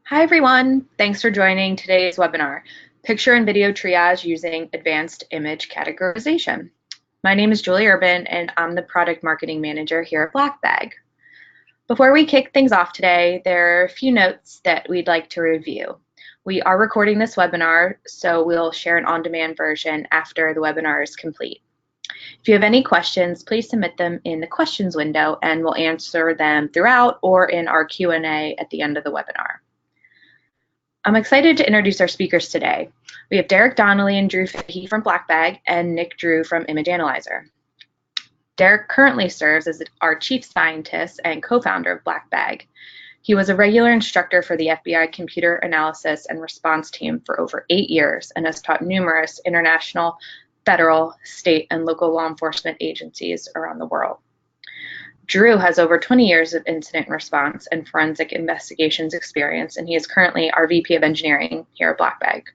Hi everyone, thanks for joining today's webinar, Picture and Video Triage Using Advanced Image Categorization. My name is Julie Urban and I'm the Product Marketing Manager here at Blackbag. Before we kick things off today, there are a few notes that we'd like to review. We are recording this webinar, so we'll share an on-demand version after the webinar is complete. If you have any questions, please submit them in the questions window and we'll answer them throughout or in our Q&A at the end of the webinar. I'm excited to introduce our speakers today. We have Derek Donnelly and Drew Fahey from Blackbag and Nick Drew from Image Analyzer. Derek currently serves as our chief scientist and co-founder of Blackbag. He was a regular instructor for the FBI Computer Analysis and Response Team for over 8 years and has taught numerous international, federal, state, and local law enforcement agencies around the world. Drew has over 20 years of incident response and forensic investigations experience, and he is currently our VP of Engineering here at Blackbag.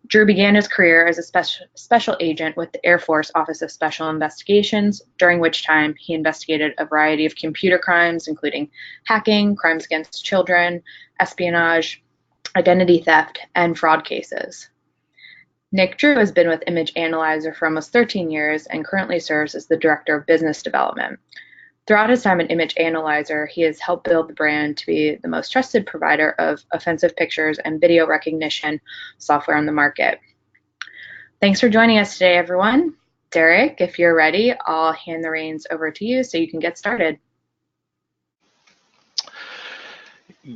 Drew began his career as a special agent with the Air Force Office of Special Investigations, during which time he investigated a variety of computer crimes, including hacking, crimes against children, espionage, identity theft, and fraud cases. Nick Drew has been with Image Analyzer for almost 13 years and currently serves as the Director of Business Development. Throughout his time at Image Analyzer, he has helped build the brand to be the most trusted provider of offensive pictures and video recognition software on the market. Thanks for joining us today, everyone. Derek, if you're ready, I'll hand the reins over to you so you can get started.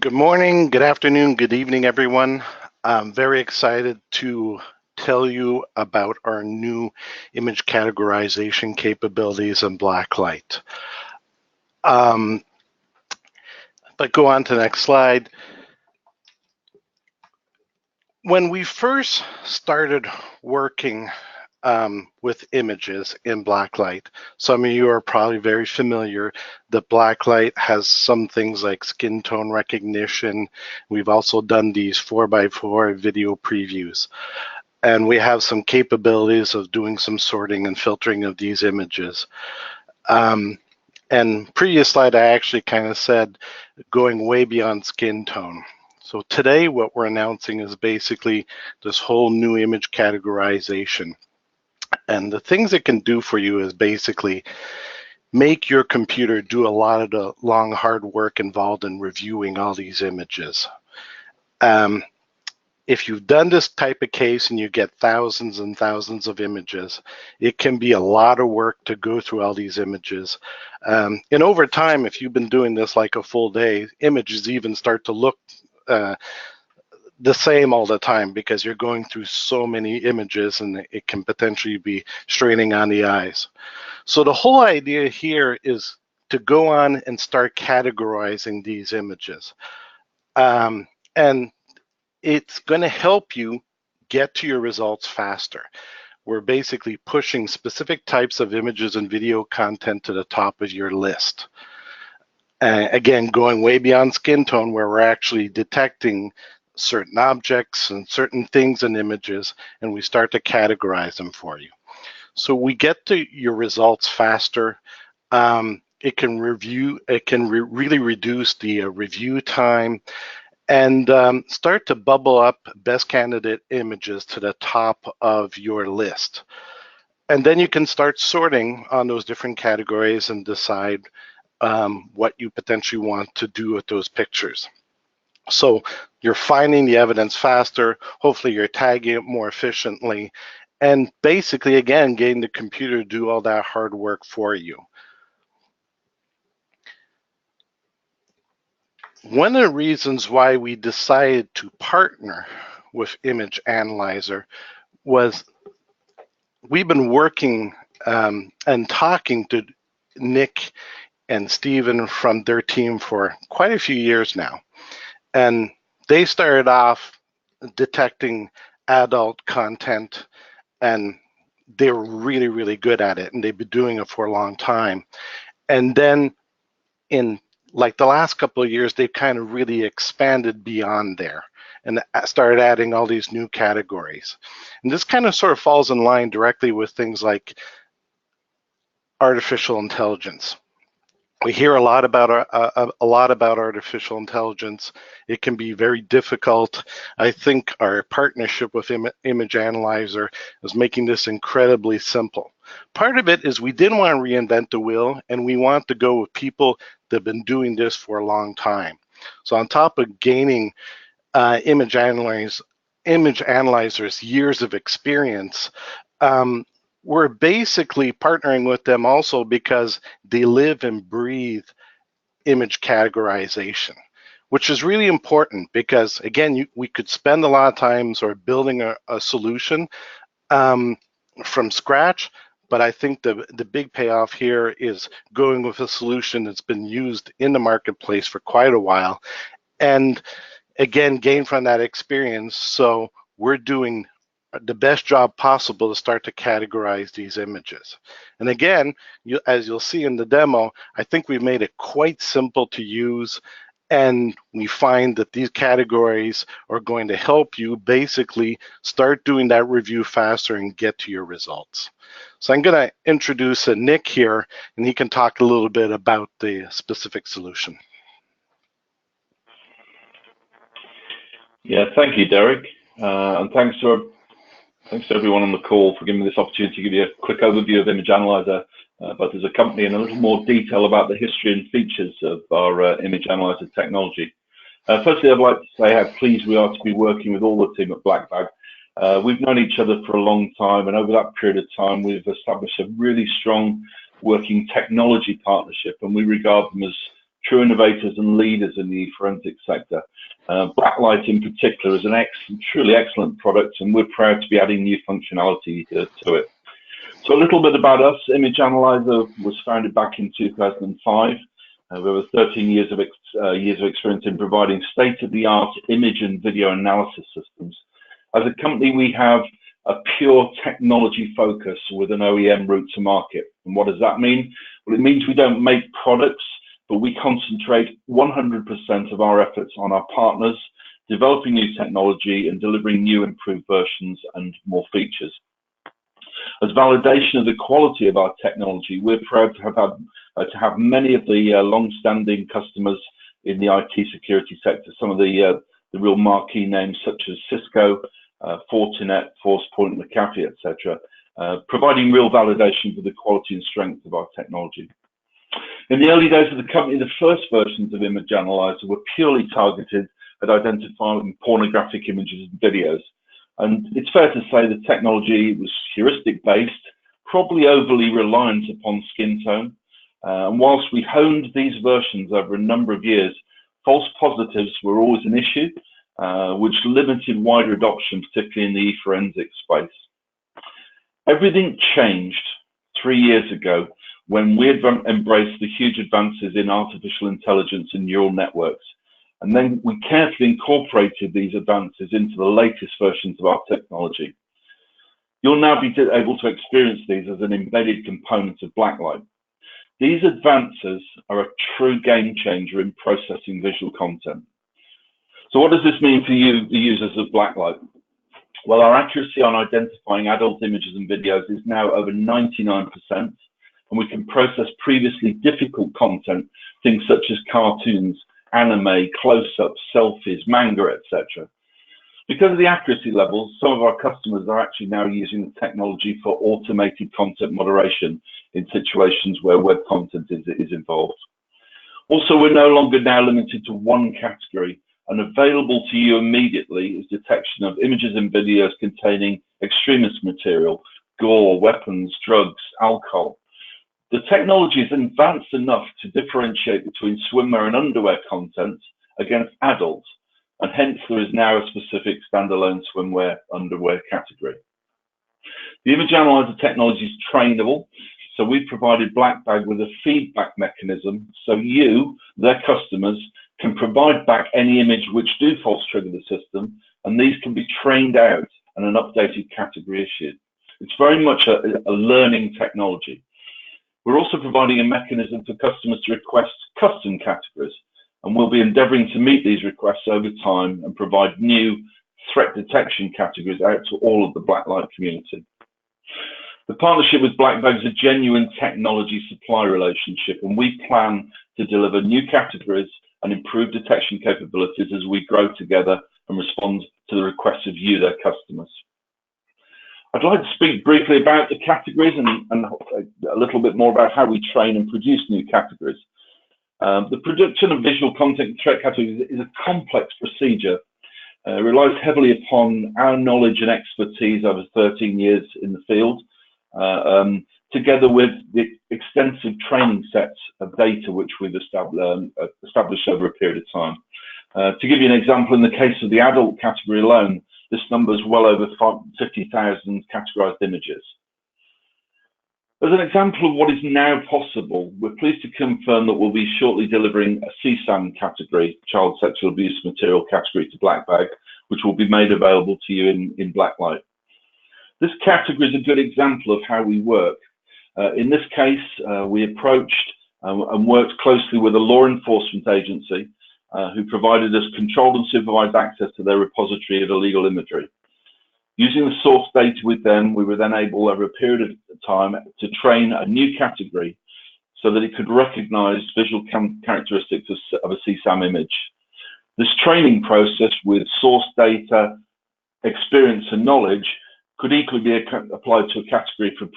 Good morning, good afternoon, good evening, everyone. I'm very excited to tell you about our new image categorization capabilities in Blacklight. But go on to the next slide. When we first started working with images in Blacklight, some of you are probably very familiar that Blacklight has some things like skin tone recognition. We've also done these 4x4 video previews. And we have some capabilities of doing some sorting and filtering of these images. And previous slide, I actually kind of said going way beyond skin tone. So today what we're announcing is basically this whole new image categorization. And the things it can do for you is basically make your computer do a lot of the long, hard work involved in reviewing all these images. If you've done this type of case and you get thousands and thousands of images, it can be a lot of work to go through all these images. And over time, if you've been doing this like a full day, images even start to look the same all the time because you're going through so many images and it can potentially be straining on the eyes. So the whole idea here is to go on and start categorizing these images. And it's going to help you get to your results faster. We're basically pushing specific types of images and video content to the top of your list. Again, going way beyond skin tone, where we're actually detecting certain objects and certain things in images, and we start to categorize them for you. So we get to your results faster. It can really reduce the review time, and start to bubble up best candidate images to the top of your list. And then you can start sorting on those different categories and decide what you potentially want to do with those pictures. So you're finding the evidence faster, hopefully you're tagging it more efficiently, and basically, again, getting the computer to do all that hard work for you. One of the reasons why we decided to partner with Image Analyzer was we've been working and talking to Nick and Steven from their team for quite a few years now. And they started off detecting adult content and they were really, really good at it and they've been doing it for a long time. And then in like the last couple of years, they've kind of really expanded beyond there and started adding all these new categories. And this kind of sort of falls in line directly with things like artificial intelligence. We hear a lot about artificial intelligence. It can be very difficult. I think our partnership with Image Analyzer is making this incredibly simple. Part of it is we didn't want to reinvent the wheel, and we want to go with people that have been doing this for a long time. So on top of gaining Image Analyzer's years of experience, we're basically partnering with them also because they live and breathe image categorization, which is really important because, again, we could spend a lot of time sort of building a solution from scratch, but I think the big payoff here is going with a solution that's been used in the marketplace for quite a while, and again, gain from that experience. So we're doing the best job possible to start to categorize these images. And again, as you'll see in the demo, I think we've made it quite simple to use, and we find that these categories are going to help you basically start doing that review faster and get to your results. So I'm going to introduce Nick here, and he can talk a little bit about the specific solution. Yeah, thank you, Derek, and thanks to everyone on the call for giving me this opportunity to give you a quick overview of Image Analyzer, both as a company and a little more detail about the history and features of our Image Analyzer technology. Firstly, I'd like to say how pleased we are to be working with all the team at Blackbag. We've known each other for a long time, and over that period of time, we've established a really strong working technology partnership, and we regard them as true innovators and leaders in the forensic sector. Blacklight in particular is an truly excellent product, and we're proud to be adding new functionality to it. So a little bit about us. Image Analyzer was founded back in 2005. We have 13 years of experience in providing state-of-the-art image and video analysis systems. As a company, we have a pure technology focus with an OEM route to market. And what does that mean? Well, it means we don't make products, but we concentrate 100% of our efforts on our partners, developing new technology and delivering new improved versions and more features. As validation of the quality of our technology, we're proud to have many of the long-standing customers in the IT security sector, some of the real marquee names such as Cisco, Fortinet, Forcepoint, McAfee, etc., providing real validation for the quality and strength of our technology. In the early days of the company, the first versions of Image Analyzer were purely targeted at identifying pornographic images and videos. And it's fair to say the technology was heuristic-based, probably overly reliant upon skin tone. And whilst we honed these versions over a number of years, false positives were always an issue, which limited wider adoption, particularly in the forensic space. Everything changed 3 years ago when we embraced the huge advances in artificial intelligence and neural networks. And then we carefully incorporated these advances into the latest versions of our technology. You'll now be able to experience these as an embedded component of Blacklight. These advances are a true game changer in processing visual content. So what does this mean for you, the users of Blacklight? Well, our accuracy on identifying adult images and videos is now over 99%. And we can process previously difficult content, things such as cartoons, anime, close-ups, selfies, manga, etc. Because of the accuracy levels, some of our customers are actually now using the technology for automated content moderation in situations where web content is involved. Also, we're no longer now limited to one category, and available to you immediately is detection of images and videos containing extremist material, gore, weapons, drugs, alcohol. The technology is advanced enough to differentiate between swimwear and underwear content against adults, and hence there is now a specific standalone swimwear underwear category. The Image Analyzer technology is trainable, so we've provided Blackbag with a feedback mechanism so you, their customers, can provide back any image which do false trigger the system, and these can be trained out and an updated category issued. It's very much a learning technology. We're also providing a mechanism for customers to request custom categories, and we'll be endeavoring to meet these requests over time and provide new threat detection categories out to all of the Blacklight community. The partnership with BlackBag is a genuine technology supply relationship, and we plan to deliver new categories and improve detection capabilities as we grow together and respond to the requests of you, their customers. I'd like to speak briefly about the categories and a little bit more about how we train and produce new categories. The production of visual content threat categories is a complex procedure. It relies heavily upon our knowledge and expertise over 13 years in the field, together with the extensive training sets of data which we've established over a period of time. To give you an example, in the case of the adult category alone, this number is well over 50,000 categorized images. As an example of what is now possible, we're pleased to confirm that we'll be shortly delivering a CSAM category, child sexual abuse material category, to BlackBag, which will be made available to you in Blacklight. This category is a good example of how we work. In this case, we approached and worked closely with a law enforcement agency who provided us controlled and supervised access to their repository of illegal imagery. Using the source data with them, we were then able, over a period of time, to train a new category so that it could recognize visual characteristics of a CSAM image. This training process with source data, experience and knowledge could equally be applied to a category for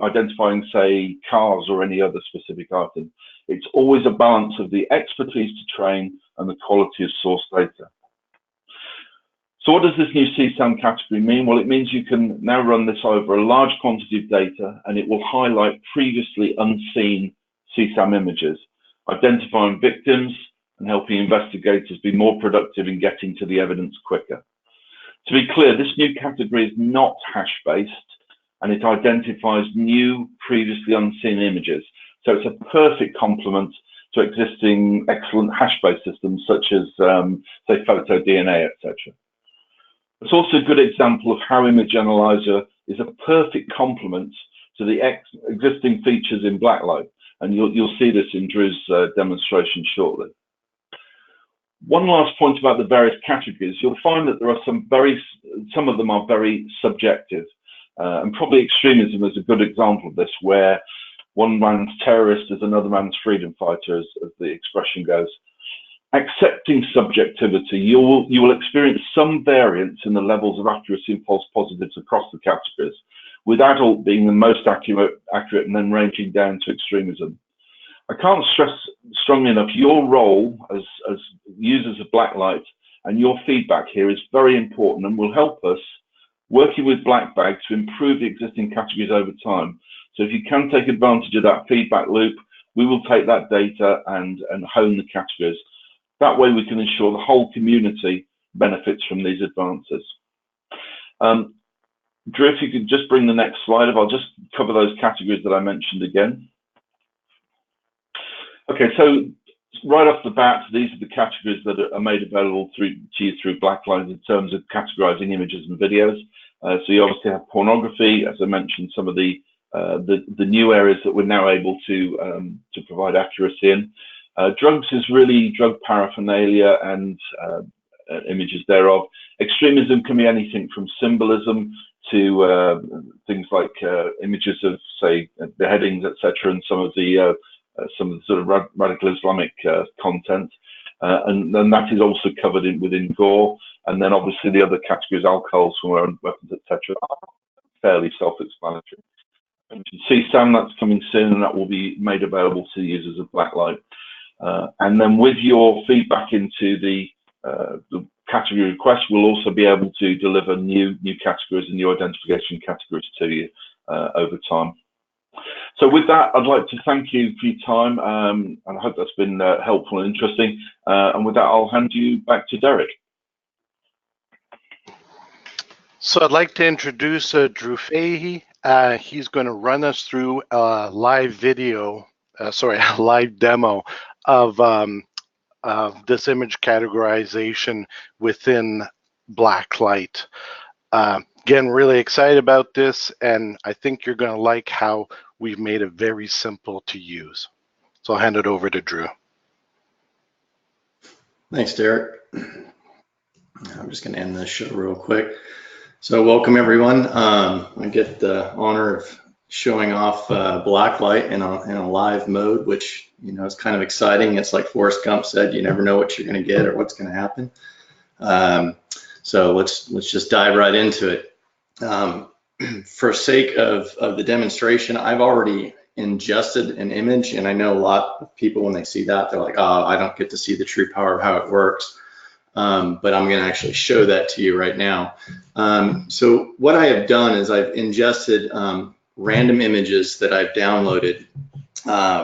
identifying, say, cars or any other specific item. It's always a balance of the expertise to train and the quality of source data. So what does this new CSAM category mean? Well, it means you can now run this over a large quantity of data, and it will highlight previously unseen CSAM images, identifying victims and helping investigators be more productive in getting to the evidence quicker. To be clear, this new category is not hash-based, and it identifies new, previously unseen images. So it's a perfect complement to existing excellent hash-based systems such as, say, PhotoDNA, etc. It's also a good example of how Image Analyzer is a perfect complement to the existing features in Blacklight, and you'll see this in Drew's demonstration shortly. One last point about the various categories. You'll find that there are some of them are very subjective, and probably extremism is a good example of this, where one man's terrorist is another man's freedom fighter, as the expression goes. Accepting subjectivity, you will experience some variance in the levels of accuracy and false positives across the categories, with adult being the most accurate and then ranging down to extremism. I can't stress strongly enough, your role as users of Blacklight and your feedback here is very important and will help us, working with BlackBag, to improve the existing categories over time. So if you can take advantage of that feedback loop, we will take that data and hone the categories. That way we can ensure the whole community benefits from these advances. Drew, if you could just bring the next slide up, I'll just cover those categories that I mentioned again. Okay, so right off the bat, these are the categories that are made available to you through Blacklight in terms of categorizing images and videos. So you obviously have pornography, as I mentioned, some of the new areas that we're now able to provide accuracy in. Drugs is really drug paraphernalia and images thereof. Extremism can be anything from symbolism to things like images of, say, beheadings, etc., and some of the sort of radical Islamic content, and then that is also covered within gore. And then obviously the other categories, alcohol, swimwear, weapons, etc., are fairly self-explanatory. And you can see CSAM, that's coming soon, and that will be made available to the users of Blacklight. And then with your feedback into the category request, we'll also be able to deliver new categories and new identification categories to you over time. So with that, I'd like to thank you for your time, and I hope that's been helpful and interesting. And with that, I'll hand you back to Derek. So I'd like to introduce Drew Fahey. He's going to run us through a live a live demo of this image categorization within Blacklight. Again, really excited about this, and I think you're going to like how we've made it very simple to use. So I'll hand it over to Drew. Thanks, Derek. I'm just going to end this show real quick. So welcome, everyone. I get the honor of showing off blacklight in a live mode, which, you know, is kind of exciting. It's like Forrest Gump said, you never know what you're going to get or what's going to happen. So let's just dive right into it. For sake of the demonstration, I've already ingested an image, and I know a lot of people, when they see that, they're like, oh, I don't get to see the true power of how it works. But I'm going to actually show that to you right now. So what I have done is I've ingested random images that I've downloaded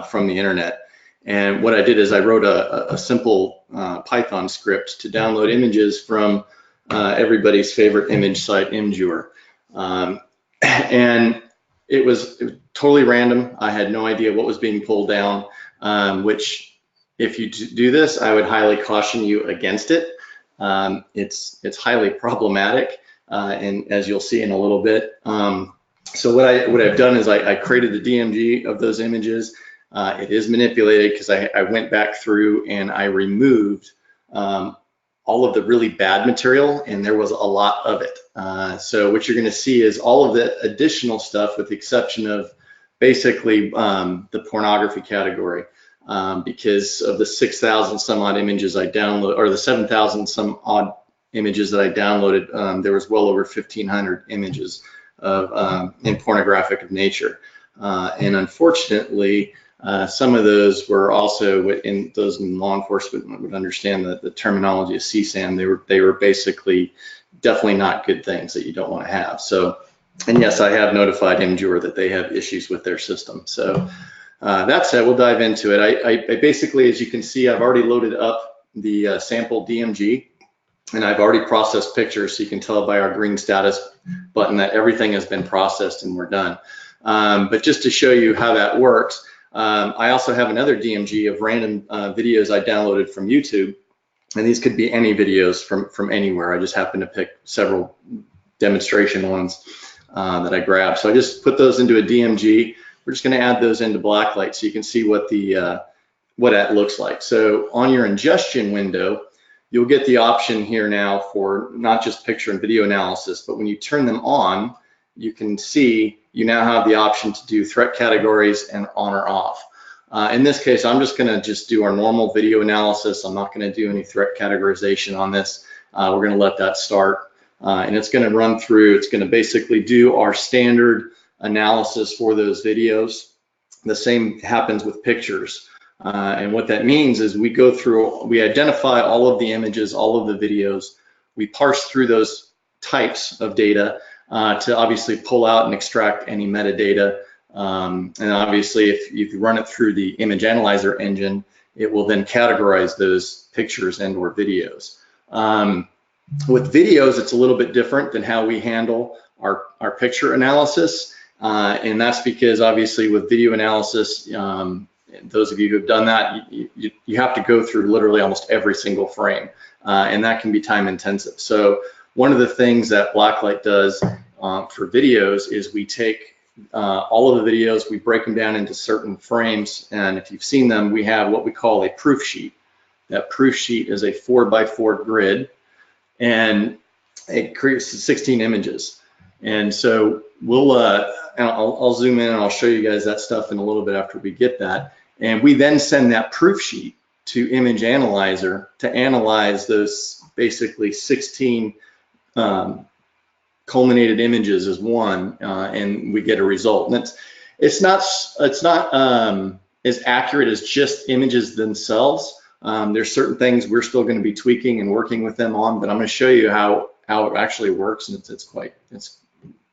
from the internet. And what I did is I wrote a simple Python script to download images from everybody's favorite image site, Imgur. And it was totally random. I had no idea what was being pulled down, which, if you do this, I would highly caution you against it. It's highly problematic, and as you'll see in a little bit. So what I've done is I created the DMG of those images. It is manipulated because I went back through and I removed all of the really bad material, and there was a lot of it. So what you're going to see is all of the additional stuff, with the exception of basically the pornography category, because of the 6,000 some odd images I downloaded, or the 7,000 some odd images that I downloaded, there was well over 1,500 images of in pornographic of nature, and unfortunately, some of those were also, those in law enforcement would understand the terminology of CSAM. They were basically definitely not good things that you don't want to have. So, and yes, I have notified Imgur that they have issues with their system. So that said, we'll dive into it. I basically, as you can see, I've already loaded up the sample DMG, and I've already processed pictures, so you can tell by our green status button that everything has been processed and we're done. But just to show you how that works, I also have another DMG of random videos I downloaded from YouTube, and these could be any videos from anywhere. I just happened to pick several demonstration ones that I grabbed. So I just put those into a DMG. We're just going to add those into Blacklight so you can see what that looks like. So on your ingestion window, you'll get the option here now for not just picture and video analysis, but when you turn them on, you can see you now have the option to do threat categories and on or off. In this case, I'm just going to do our normal video analysis. I'm not going to do any threat categorization on this. We're going to let that start, and it's going to run through. It's going to basically do our standard analysis for those videos. The same happens with pictures. And what that means is we go through, we identify all of the images, all of the videos. We parse through those types of data to obviously pull out and extract any metadata. And obviously, if you run it through the image analyzer engine, it will then categorize those pictures and or videos. With videos, it's a little bit different than how we handle our picture analysis. And that's because obviously with video analysis, those of you who have done that, you have to go through literally almost every single frame, and that can be time intensive. So one of the things that Blacklight does for videos is we take all of the videos, we break them down into certain frames, and if you've seen them, we have what we call a proof sheet. That proof sheet is a 4x4 grid, and it creates 16 images. And so I'll zoom in and I'll show you guys that stuff in a little bit after we get that. And we then send that proof sheet to Image Analyzer to analyze those basically 16 culminated images as one, and we get a result. And it's not as accurate as just images themselves. There's certain things we're still going to be tweaking and working with them on, but I'm going to show you how it actually works, and it's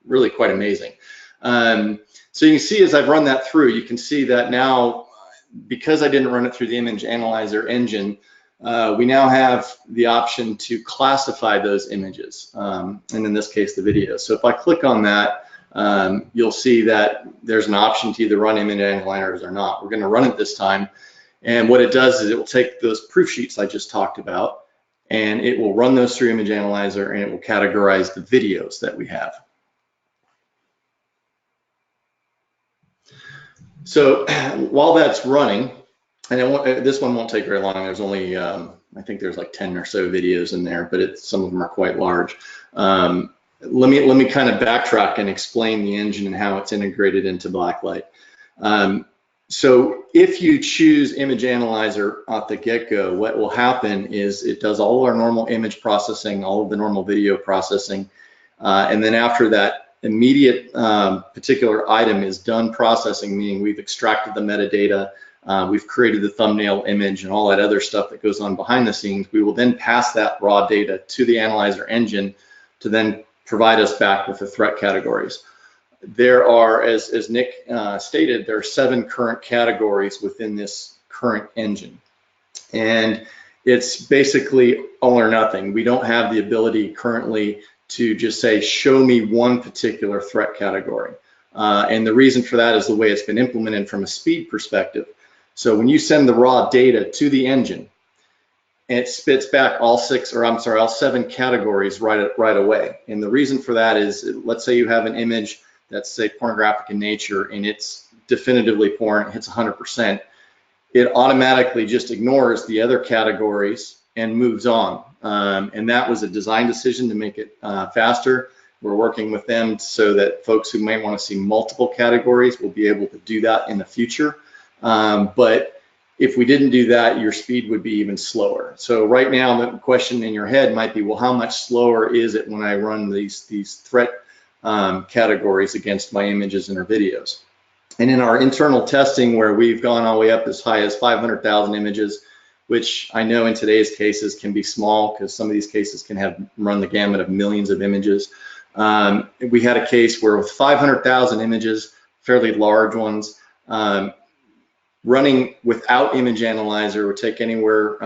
really quite amazing. So you can see as I've run that through, you can see that now, because I didn't run it through the Image Analyzer engine, we now have the option to classify those images, and in this case, the video. So if I click on that, you'll see that there's an option to either run Image Analyzers or not. We're going to run it this time, and what it does is it will take those proof sheets I just talked about, and it will run those through Image Analyzer, and it will categorize the videos that we have. So while that's running, and this one won't take very long, there's only, I think there's like 10 or so videos in there, but some of them are quite large. let me kind of backtrack and explain the engine and how it's integrated into Blacklight. So if you choose Image Analyzer at the get-go, what will happen is it does all our normal image processing, all of the normal video processing, and then after that immediate particular item is done processing, meaning we've extracted the metadata, we've created the thumbnail image and all that other stuff that goes on behind the scenes, we will then pass that raw data to the analyzer engine to then provide us back with the threat categories. There are, as Nick stated, there are 7 current categories within this current engine. And it's basically all or nothing. We don't have the ability currently to just say, show me one particular threat category. And the reason for that is the way it's been implemented from a speed perspective. So when you send the raw data to the engine, it spits back all 7 categories right away. And the reason for that is, let's say you have an image that's, say, pornographic in nature and it's definitively porn, it hits 100%, it automatically just ignores the other categories and moves on. And that was a design decision to make it faster. We're working with them so that folks who might want to see multiple categories will be able to do that in the future. But if we didn't do that, your speed would be even slower. So right now, the question in your head might be, well, how much slower is it when I run these threat categories against my images and our videos? And in our internal testing, where we've gone all the way up as high as 500,000 images, which I know in today's cases can be small because some of these cases can run the gamut of millions of images. We had a case where with 500,000 images, fairly large ones, running without Image Analyzer would take anywhere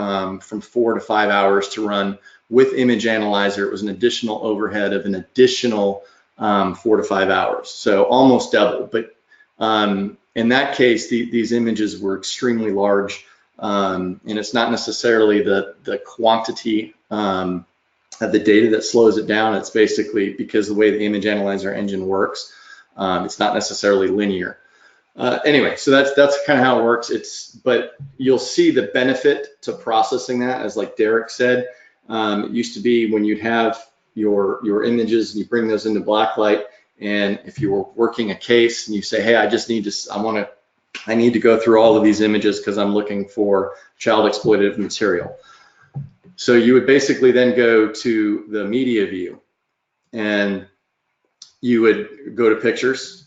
from 4 to 5 hours to run. With Image Analyzer, it was an additional overhead of an additional 4 to 5 hours, so almost double. But in that case, these images were extremely large, and it's not necessarily the quantity of the data that slows it down. It's basically because the way the Image Analyzer engine works, it's not necessarily linear. Anyway, so that's kind of how it works. But you'll see the benefit to processing that, as like Derek said. It used to be when you'd have your images and you bring those into Blacklight, and if you were working a case and you say, hey, I need to go through all of these images because I'm looking for child exploitative material. So you would basically then go to the media view and you would go to pictures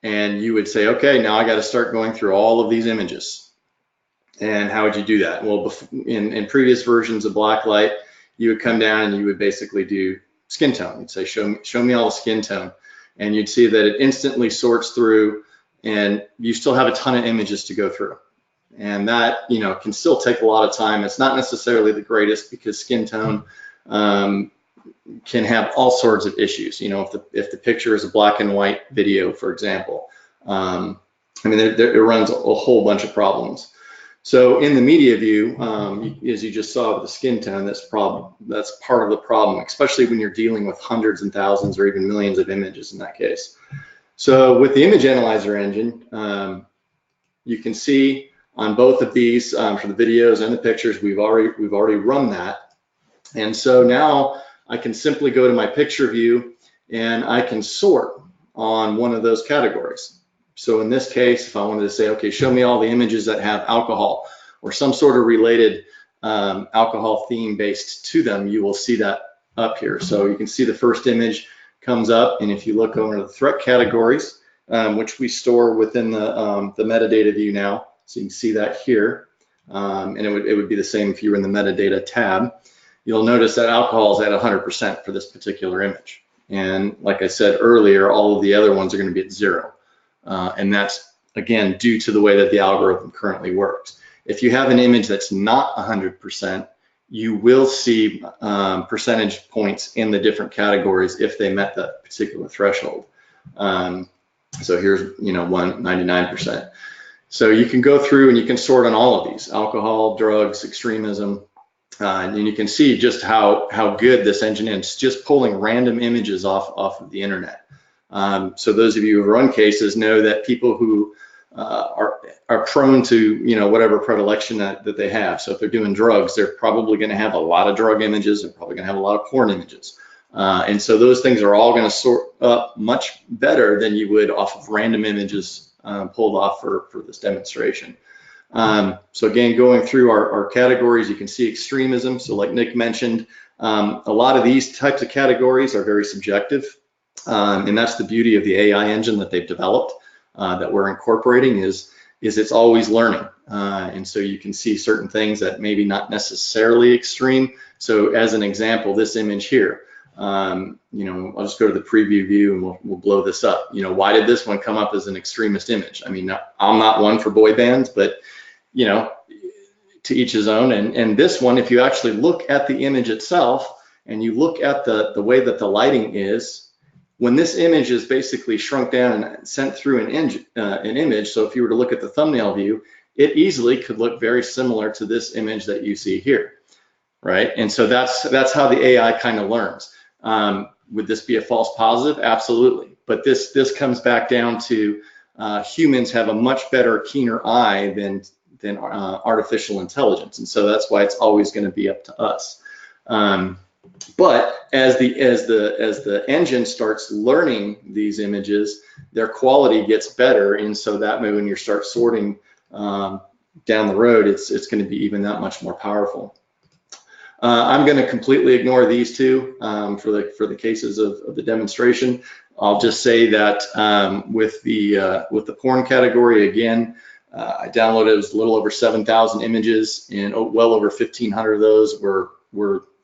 and you would say, okay, now I got to start going through all of these images. And how would you do that? Well, in previous versions of Blacklight, you would come down and you would basically do skin tone. You'd say, show me all the skin tone. And you'd see that it instantly sorts through, and you still have a ton of images to go through. And that, can still take a lot of time. It's not necessarily the greatest because skin tone can have all sorts of issues. If the picture is a black and white video, for example, it runs a whole bunch of problems. So in the media view, as you just saw with the skin tone, that's part of the problem, especially when you're dealing with hundreds and thousands or even millions of images in that case. So with the Image Analyzer engine, you can see on both of these, for the videos and the pictures, we've already run that. And so now I can simply go to my picture view and I can sort on one of those categories. So in this case, if I wanted to say, okay, show me all the images that have alcohol or some sort of related alcohol theme based to them, you will see that up here. So you can see the first image comes up, and if you look over the threat categories, which we store within the metadata view now, so you can see that here, and it would be the same if you were in the metadata tab. You'll notice that alcohol is at 100% for this particular image. And like I said earlier, all of the other ones are going to be at 0. And that's, again, due to the way that the algorithm currently works. If you have an image that's not 100%, you will see percentage points in the different categories if they met that particular threshold. So here's, 99%. So you can go through and you can sort on all of these: alcohol, drugs, extremism, and you can see just how good this engine is, just pulling random images off of the internet. So those of you who run cases know that people who are prone to whatever predilection that they have. So if they're doing drugs, they're probably going to have a lot of drug images. They're probably going to have a lot of porn images. And so those things are all going to sort up much better than you would off of random images pulled off for this demonstration. So again, going through our categories, you can see extremism. So like Nick mentioned, a lot of these types of categories are very subjective. And that's the beauty of the AI engine that they've developed, that we're incorporating is it's always learning. And so you can see certain things that maybe not necessarily extreme. So as an example, this image here, I'll just go to the preview view and we'll blow this up. Why did this one come up as an extremist image? I mean, I'm not one for boy bands, but to each his own. And this one, if you actually look at the image itself and you look at the way that the lighting is, when this image is basically shrunk down and sent through an image, so if you were to look at the thumbnail view, it easily could look very similar to this image that you see here, right? And so that's how the AI kind of learns. Would this be a false positive? Absolutely. But this comes back down to humans have a much better, keener eye than artificial intelligence, and so that's why it's always going to be up to us. But as the engine starts learning these images, their quality gets better, and so that way when you start sorting down the road, it's going to be even that much more powerful. I'm going to completely ignore these two for the cases of the demonstration. I'll just say that with the porn category, again, I downloaded it was a little over 7,000 images, and well over 1,500 of those were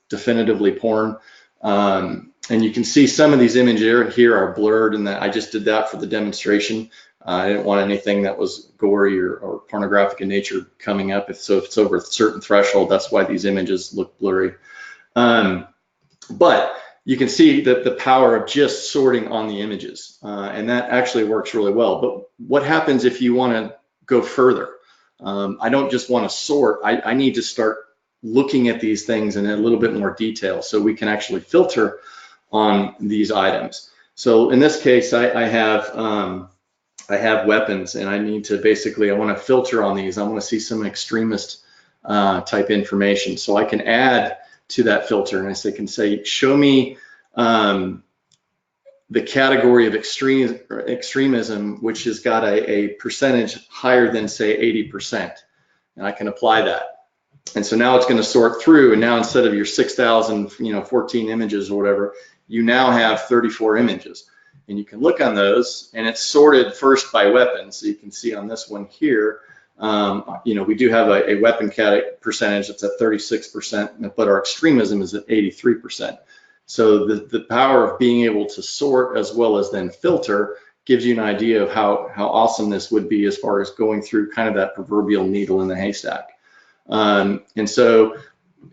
definitively porn. And you can see some of these images here are blurred, and that I just did that for the demonstration. I didn't want anything that was gory or pornographic in nature coming up. If it's over a certain threshold, that's why these images look blurry. But you can see that the power of just sorting on the images, and that actually works really well. But what happens if you want to go further? I don't just want to sort. I need to start looking at these things in a little bit more detail so we can actually filter on these items. So in this case, I have weapons, and I need to I want to filter on these. I want to see some extremist type information. So I can add to that filter, and I can say, show me the category of extremism, which has got a percentage higher than, say, 80%. And I can apply that. And so now it's going to sort through, and now instead of your 6,014 images or whatever, you now have 34 images. And you can look on those, and it's sorted first by weapons. So you can see on this one here, we do have a weapon percentage that's at 36%, but our extremism is at 83%. So the power of being able to sort as well as then filter gives you an idea of how awesome this would be as far as going through kind of that proverbial needle in the haystack. And so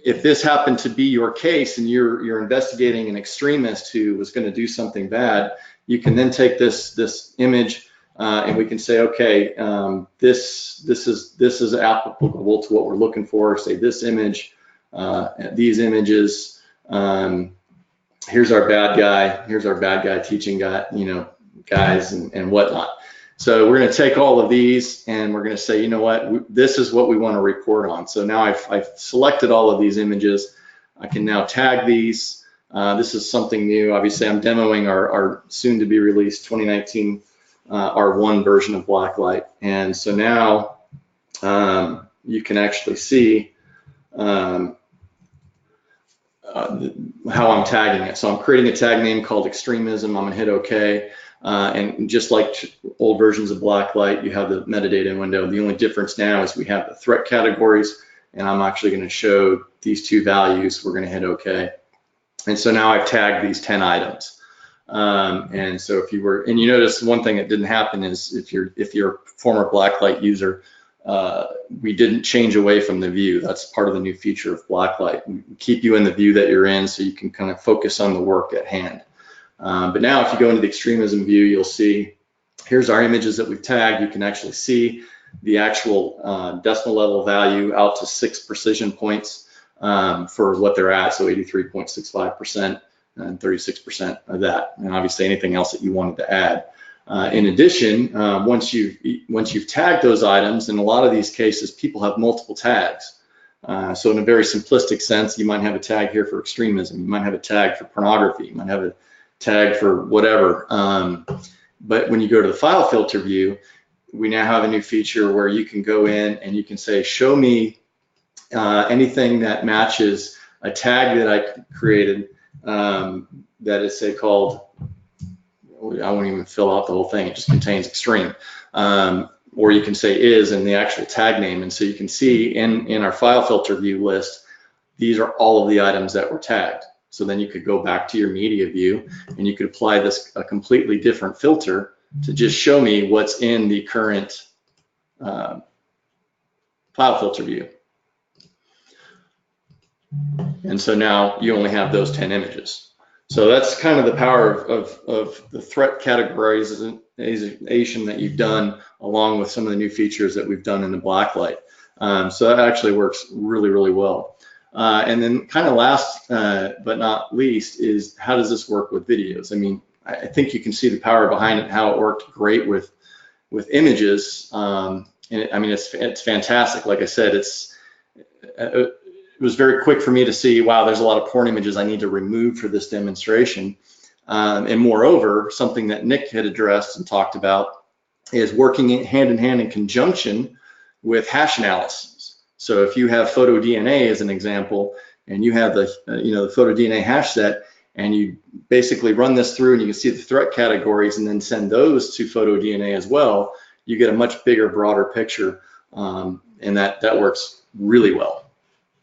if this happened to be your case and you're investigating an extremist who was going to do something bad, you can then take this image and we can say, okay, this is applicable to what we're looking for. Say this image, these images. Here's our bad guy. Here's our bad guy teaching guys and whatnot. So we're going to take all of these and we're going to say, you know what, this is what we want to report on. So now I've selected all of these images. I can now tag these. This is something new. Obviously, I'm demoing our soon to be released 2019 R1 version of Blacklight. And so now you can actually see how I'm tagging it. So I'm creating a tag name called extremism. I'm going to hit OK. And just like old versions of Blacklight, you have the metadata window. The only difference now is we have the threat categories, and I'm actually going to show these two values. We're going to hit OK. And so now I've tagged these 10 items. And so if you were, and you notice one thing that didn't happen is if you're a former Blacklight user, we didn't change away from the view. That's part of the new feature of Blacklight. We keep you in the view that you're in so you can kind of focus on the work at hand. But now if you go into the extremism view, you'll see here's our images that we've tagged. You can actually see the actual decimal level value out to 6 precision points for what they're at, so 83.65% and 36% of that, and obviously anything else that you wanted to add. In addition, once you've tagged those items, in a lot of these cases, people have multiple tags. So in a very simplistic sense, you might have a tag here for extremism, you might have a tag for pornography, you might have a tag for whatever. But when you go to the file filter view, we now have a new feature where you can go in and you can say, show me anything that matches a tag that I created that is, say, called, I won't even fill out the whole thing, it just contains extreme. Or you can say is in the actual tag name. And so you can see in our file filter view list, these are all of the items that were tagged. So then you could go back to your media view and you could apply this a completely different filter to just show me what's in the current file filter view. And so now you only have those 10 images. So that's kind of the power of the threat categorization that you've done, along with some of the new features that we've done in the Blacklight. So that actually works really, really well. And then kind of last but not least is, how does this work with videos? I mean, I think you can see the power behind it, how it worked great with images. And I mean, it's fantastic. Like I said, it was very quick for me to see, wow, there's a lot of porn images I need to remove for this demonstration. And moreover, something that Nick had addressed and talked about is working hand in hand in conjunction with hash analysis. So if you have photo DNA as an example, and you have the the photo DNA hash set, and you basically run this through and you can see the threat categories and then send those to photo DNA as well, you get a much bigger, broader picture, and that works really well.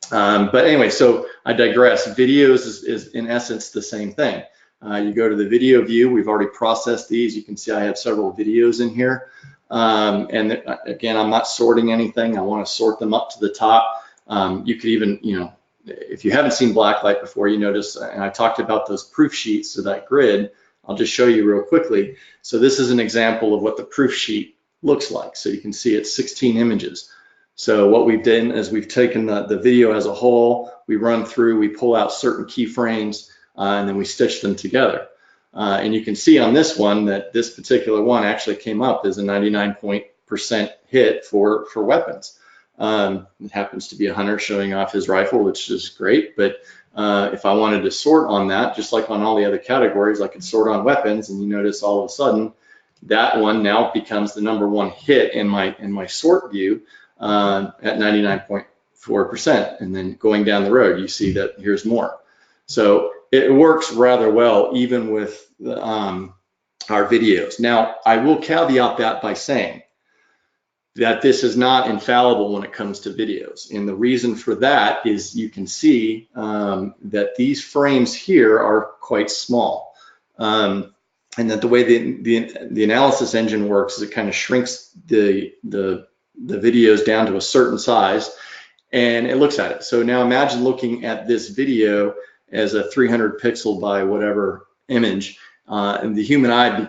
But anyway, so I digress. Videos is in essence the same thing. You go to the video view. We've already processed these. You can see I have several videos in here. And again, I'm not sorting anything. I want to sort them up to the top. You could even, if you haven't seen Blacklight before, you notice, and I talked about those proof sheets, so that grid, I'll just show you real quickly. So this is an example of what the proof sheet looks like. So you can see it's 16 images. So what we've done is we've taken the video as a whole, we run through, we pull out certain keyframes, and then we stitch them together. And you can see on this one that this particular one actually came up as a 99% hit for weapons. It happens to be a hunter showing off his rifle, which is great. But if I wanted to sort on that, just like on all the other categories, I could sort on weapons, and you notice all of a sudden that one now becomes the #1 hit in my sort view at 99.4%. And then going down the road, you see that here's more. So it works rather well, even with our videos. Now, I will caveat that by saying that this is not infallible when it comes to videos. And the reason for that is you can see that these frames here are quite small. And that the way the analysis engine works is it kind of shrinks the videos down to a certain size, and it looks at it. So now imagine looking at this video as a 300 pixel by whatever image, and the human eye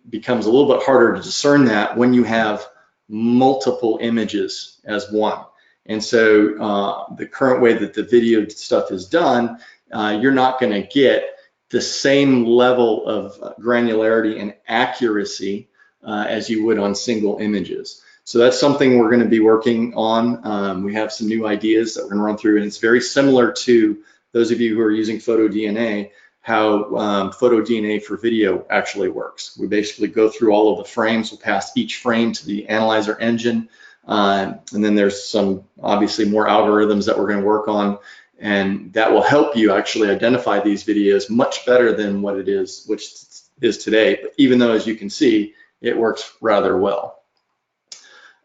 becomes a little bit harder to discern that when you have multiple images as one. And so the current way that the video stuff is done, you're not going to get the same level of granularity and accuracy as you would on single images. So that's something we're going to be working on. We have some new ideas that we're going to run through, and it's very similar to those of you who are using photo DNA, how photo DNA for video actually works. We basically go through all of the frames, we'll pass each frame to the analyzer engine, and then there's some obviously more algorithms that we're going to work on, and that will help you actually identify these videos much better than what it is, which is today. But even though, as you can see, it works rather well.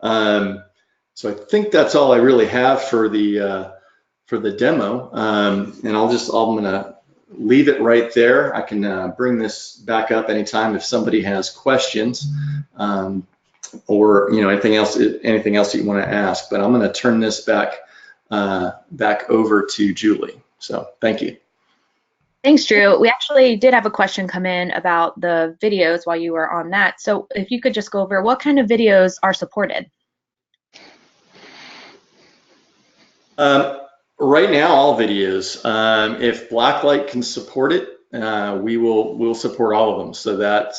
So I think that's all I really have for the demo, and I'm gonna leave it right there. I can bring this back up anytime if somebody has questions, or anything else that you want to ask. But I'm gonna turn this back over to Julie. So thank you. Thanks, Drew. We actually did have a question come in about the videos while you were on that. So if you could just go over what kind of videos are supported. Right now, all videos. If Blacklight can support it, we'll support all of them. So that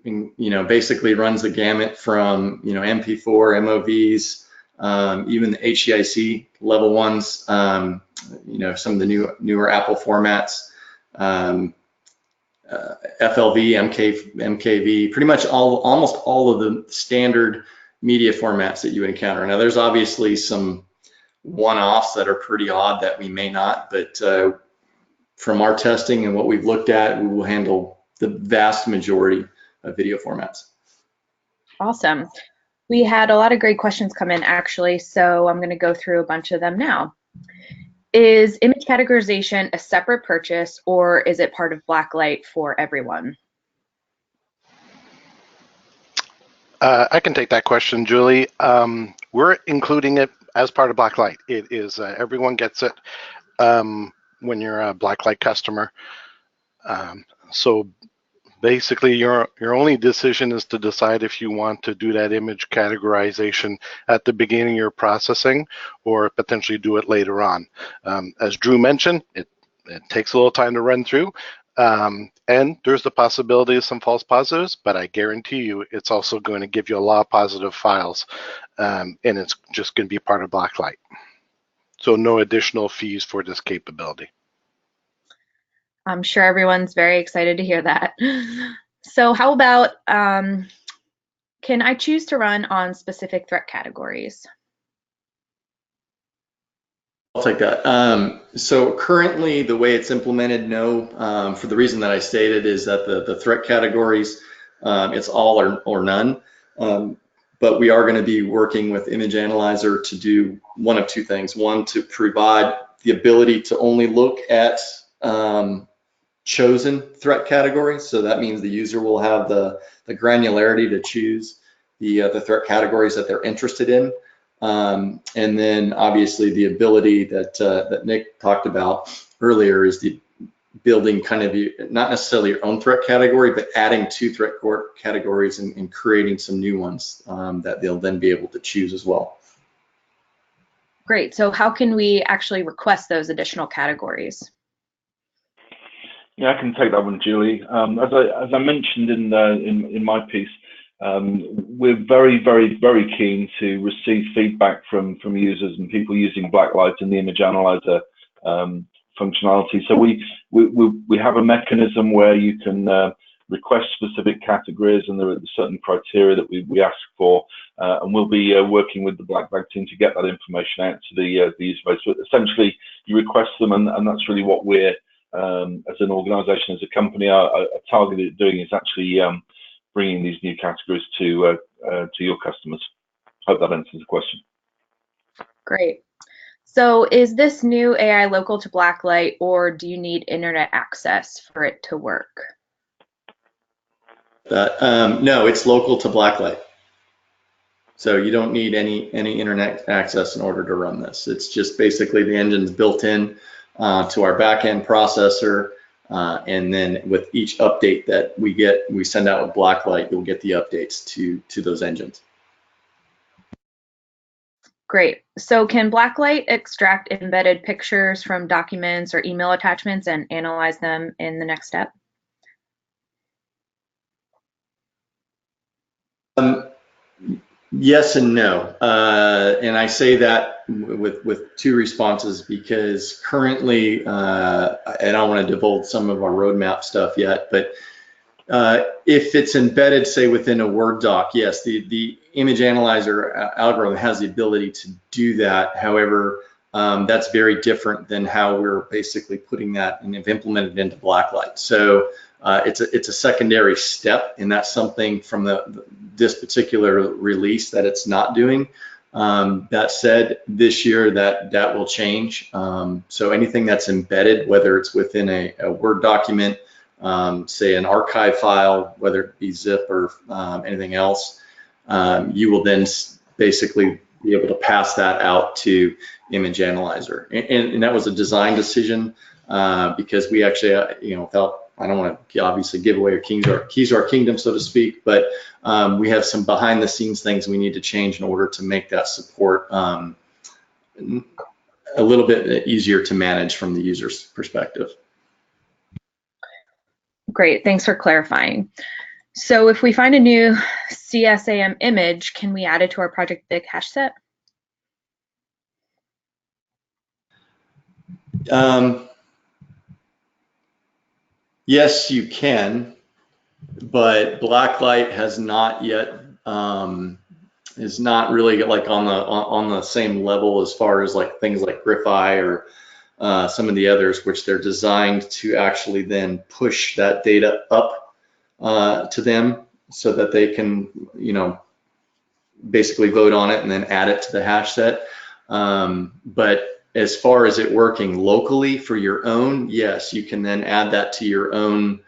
basically runs the gamut from MP4, MOVs, even the HEIC level ones, you know, some of the newer Apple formats, FLV, MKV, pretty much almost all of the standard media formats that you would encounter. Now, there's obviously some one-offs that are pretty odd that we may not, but from our testing and what we've looked at, we will handle the vast majority of video formats. Awesome. We had a lot of great questions come in actually, so I'm going to go through a bunch of them now. Is image categorization a separate purchase, or is it part of Blacklight for everyone? I can take that question, Julie. We're including it as part of Blacklight. It is everyone gets it when you're a Blacklight customer. So basically, your only decision is to decide if you want to do that image categorization at the beginning of your processing, or potentially do it later on. As Drew mentioned, it takes a little time to run through. And there's the possibility of some false positives, but I guarantee you it's also going to give you a lot of positive files, and it's just going to be part of Blacklight. So no additional fees for this capability. I'm sure everyone's very excited to hear that. So how about, can I choose to run on specific threat categories? I'll take that. So currently, the way it's implemented, no, for the reason that I stated is that the threat categories, it's all or none. But we are going to be working with Image Analyzer to do one of two things. One, to provide the ability to only look at chosen threat categories. So that means the user will have the granularity to choose the threat categories that they're interested in. And then obviously the ability that Nick talked about earlier is the building kind of not necessarily your own threat category, but adding two threat categories and creating some new ones that they'll then be able to choose as well. Great. So how can we actually request those additional categories? Yeah, I can take that one, Julie. As I mentioned in my piece, we're very, very, very keen to receive feedback from users and people using Blacklight and the Image Analyzer functionality. So we have a mechanism where you can request specific categories, and there are certain criteria that we ask for, and we'll be working with the Blackbag team to get that information out to the user base. But essentially, you request them, and that's really what we're as an organisation, as a company, are targeted at doing, is actually bringing these new categories to your customers. Hope that answers the question. Great. So is this new AI local to Blacklight, or do you need internet access for it to work? No, it's local to Blacklight. So you don't need any internet access in order to run this. It's just basically the engine's built in to our backend processor, and then with each update that we send out with Blacklight, you'll get the updates to those engines. Great. So can Blacklight extract embedded pictures from documents or email attachments and analyze them in the next step? Yes and no. And I say that with two responses, because currently, and I don't want to divulge some of our roadmap stuff yet, but if it's embedded, say, within a Word doc, yes, the Image Analyzer algorithm has the ability to do that. However, that's very different than how we're basically putting that and have implemented into Blacklight. So it's a secondary step, and that's something from this particular release that it's not doing. That said, this year that will change. So anything that's embedded, whether it's within a Word document, say an archive file, whether it be zip or anything else, you will then basically be able to pass that out to Image Analyzer. And that was a design decision because we actually, I don't want to obviously give away our keys to our kingdom, so to speak, but we have some behind the scenes things we need to change in order to make that support a little bit easier to manage from the user's perspective. Great, thanks for clarifying. So if we find a new CSAM image, can we add it to our Project Big hash set? Yes, you can, but blacklight has not yet is not really like on the same level as far as like things like Griffi or some of the others, which they're designed to actually then push that data up to them so that they can, you know, basically vote on it and then add it to the hash set. But as far as it working locally for your own, yes, you can then add that to your own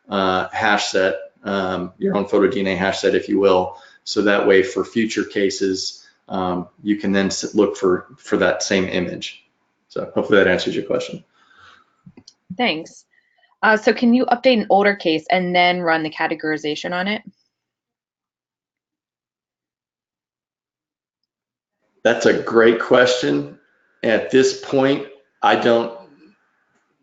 hash set, your own photo DNA hash set, if you will. So that way for future cases, you can then look for that same image. So hopefully that answers your question. Thanks. So can you update an older case and then run the categorization on it? That's a great question. At this point, I don't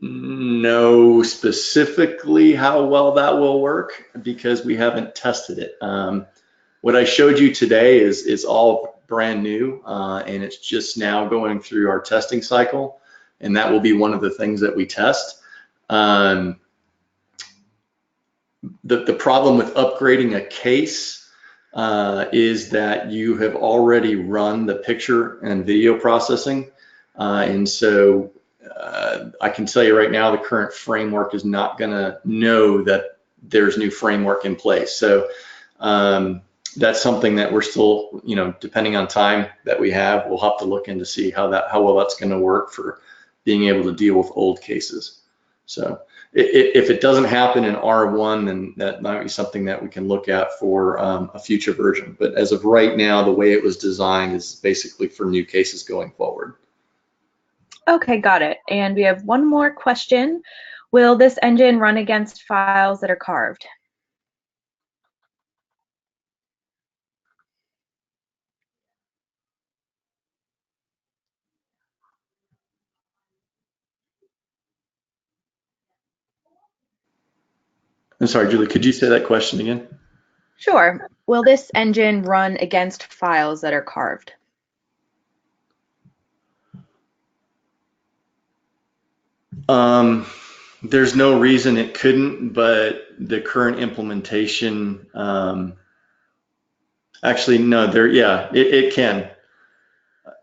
know specifically how well that will work because we haven't tested it. What I showed you today is all brand new, and it's just now going through our testing cycle, and that will be one of the things that we test. The problem with upgrading a case is that you have already run the picture and video processing, and so I can tell you right now the current framework is not going to know that there's new framework in place. So that's something that we're still, you know, depending on time that we have, we'll have to look into see how well that's going to work for being able to deal with old cases. So if it doesn't happen in R1, then that might be something that we can look at for a future version. But as of right now, the way it was designed is basically for new cases going forward. Okay, got it. And we have one more question. Will this engine run against files that are carved? I'm sorry, Julie, could you say that question again? Sure. Will this engine run against files that are carved? There's no reason it couldn't, but the current implementation, actually, no, it can.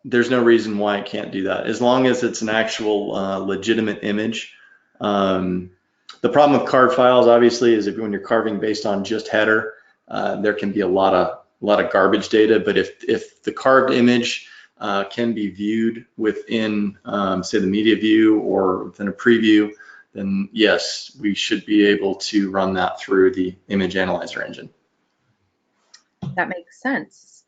There's no reason why it can't do that, as long as it's an actual legitimate image. The problem with carved files, obviously, is when you're carving based on just header, there can be a lot of garbage data. But if the carved image can be viewed within, say, the media view or within a preview, then yes, we should be able to run that through the image analyzer engine. That makes sense.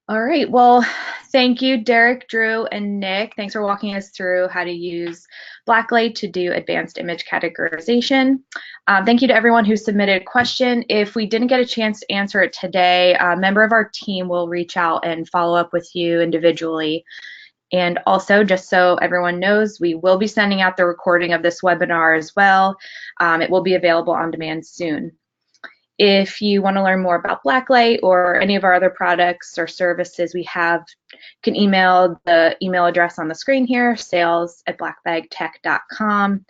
All right, well, thank you, Derek, Drew, and Nick. Thanks for walking us through how to use Blacklight to do advanced image categorization. Thank you to everyone who submitted a question. If we didn't get a chance to answer it today, a member of our team will reach out and follow up with you individually. And also, just so everyone knows, we will be sending out the recording of this webinar as well. It will be available on demand soon. If you want to learn more about Blacklight or any of our other products or services we have, you can email the email address on the screen here, sales@blackbagtech.com.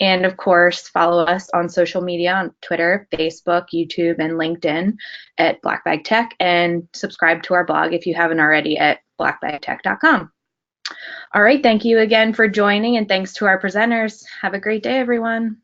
And of course, follow us on social media on Twitter, Facebook, YouTube, and LinkedIn at blackbagtech, and subscribe to our blog if you haven't already at blackbagtech.com. All right, thank you again for joining, and thanks to our presenters. Have a great day, everyone.